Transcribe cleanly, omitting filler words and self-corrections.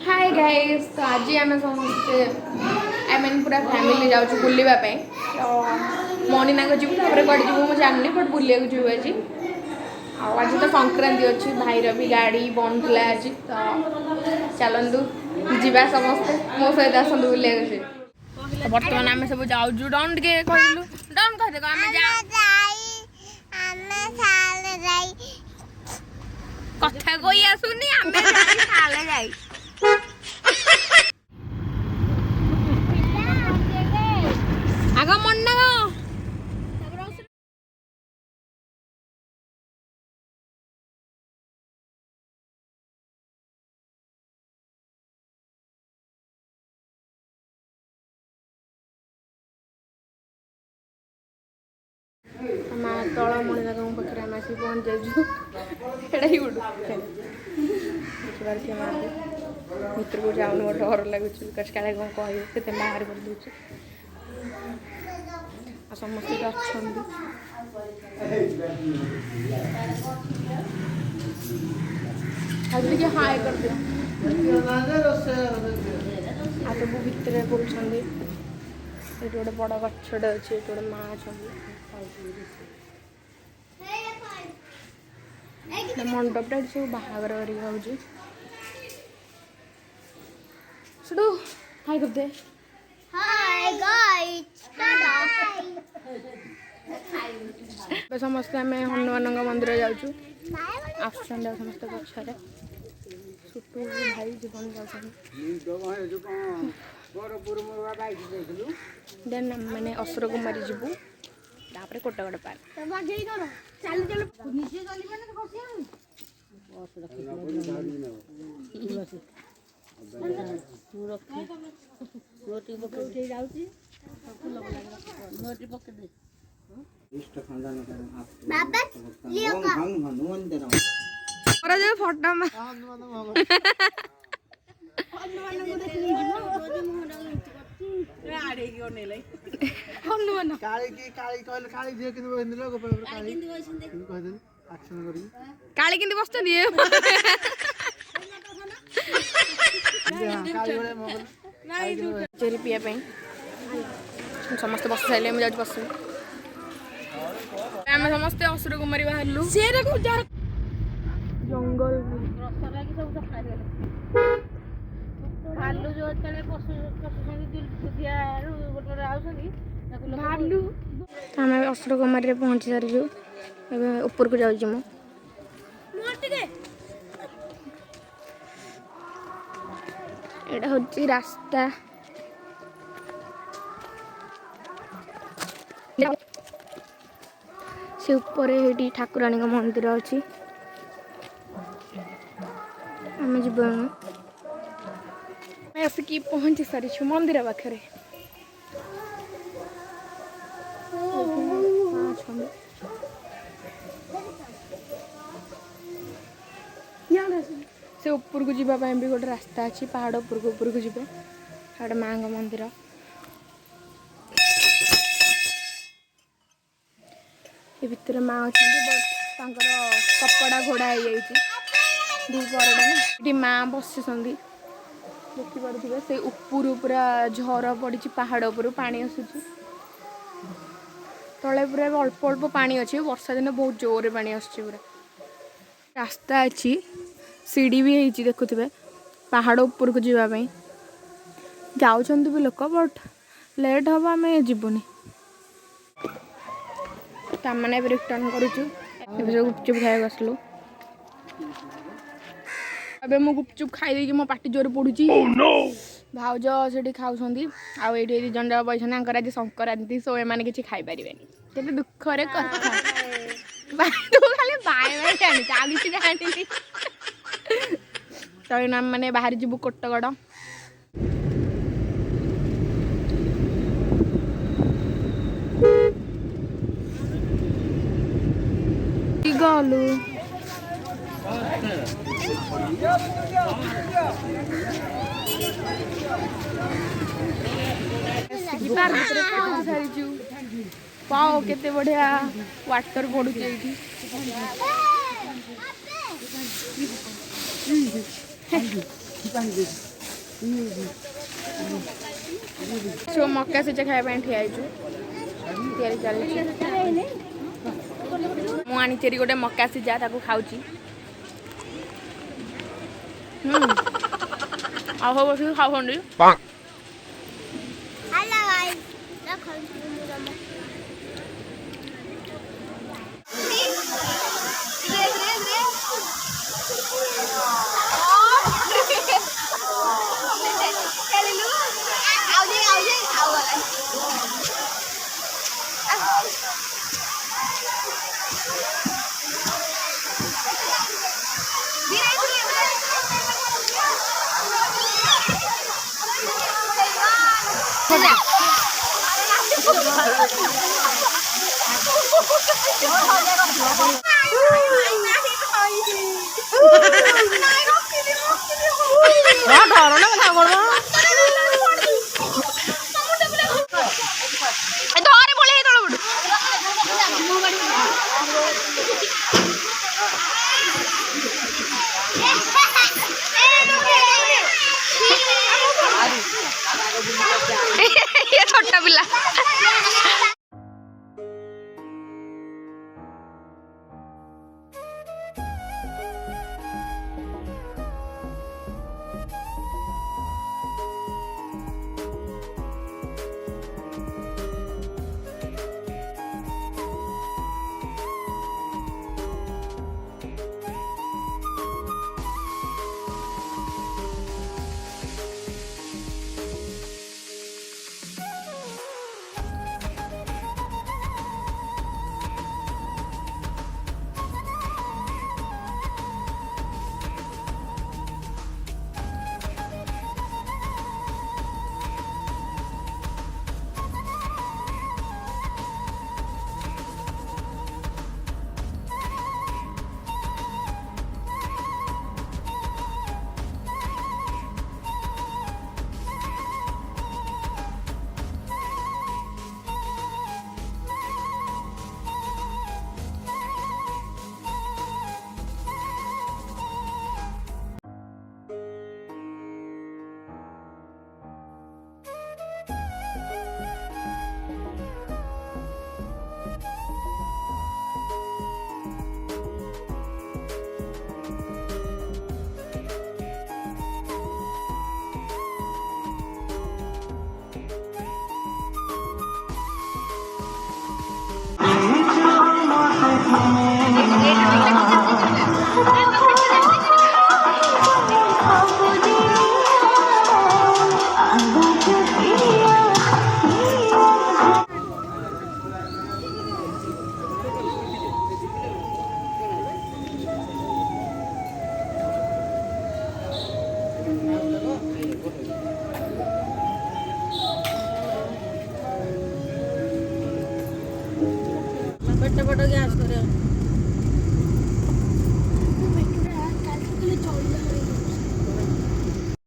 Hi guys, तो आज आम समस्ते आई मीन पूरा फैमिली जाऊँ बुलवाई तो मणिना को जीव कड़े जीव मुझे जाननी बट बुलिया जीव आज आज तो संक्रांति अच्छी भाईर भी गाड़ी बंद थी आज तो चलतु जा समस्ते मो सहित आसतु बुलिया तो बर्तमान आम सब जाऊँ डन टे कहलु डन कह कथा कोई आसुनी आग मन तल मणिदा पाखे आम आसिक पहुँच जाइए भितर को जाऊन गोटे डर लगुच काले कौन कहे से बाहर कर दूचे समस्त अच्छा हाय कर दियो सब भितर कर गोटे बड़ गछटे अच्छे गोटे माँ अच्छा मंडपटा सब बाहागर हो सुडू हाय करते हाय गाइस समस्त आम हनुमान मंदिर जाऊँ आसुँच समस्त पछारे सुटू भाई जीवन देन मैंने असुर कुमारी जीवु तापर कोटगड़ पार्क फोटो हनुमान काली किंदी बसती चेरी पीवा समस्त बस सारे मुझे बस आम समस्ते असुर कुमारी बाहर जंगल आम असुर कुमारी पहुँची सारी ऊपर को जाऊँ एटा हूँ रास्ता से ऊपर ठाकुराणी मंदिर अच्छी आम जीव आसिक पहुँची सारी मंदिर पाखे से ऊपर को जावाई भी गोटे रास्ता अच्छी पहाड़ ऊपर को जी माँ मंदिर ये भितर माँ अच्छा कपड़ा घोड़ा हो जाए माँ बस देखिपे से ऊपर पूरा झर पड़ी पहाड़ उपर पानी आसूची तले पूरा अल्प अल्प पानी अच्छी वर्षा दिन बहुत जोर पानी पूरा रास्ता अच्छी सीढ़ी भी है देखुवे पहाड़ ऊपर को जावाई जाऊँ भी लोक बट लेट हम आम जीवनी मैंने रिटर्न करुचु गुपचुप खाई आसलु अब मु गुपचुप खाई मो पाटी जोर पड़ुची भाउज से खाऊँ आउ जन बैठे आज संक्रांति सो एम कि खाई पारे के दुखरे कथा खाली बाय जानी तो आम मैंने बाहर जीवु कोटगड़ गलु पाओ केते बढ़िया वाटर पड़ू ये सो मक्का सिझा खाଇବା ପାଇଁ ଠିଆ ହେଇଛୁ ତିଆରି ଚାଲିଛି ମୁଁ ଆଣିଥିଲି ଗୋଟେ ମକା ସିଝା ତାକୁ ଖାଉଛି ଆଉ ହଉ ବସିକି ଖାଉଛନ୍ତି Hello guys. Look how ये छोटा पिला बट ग्यास कर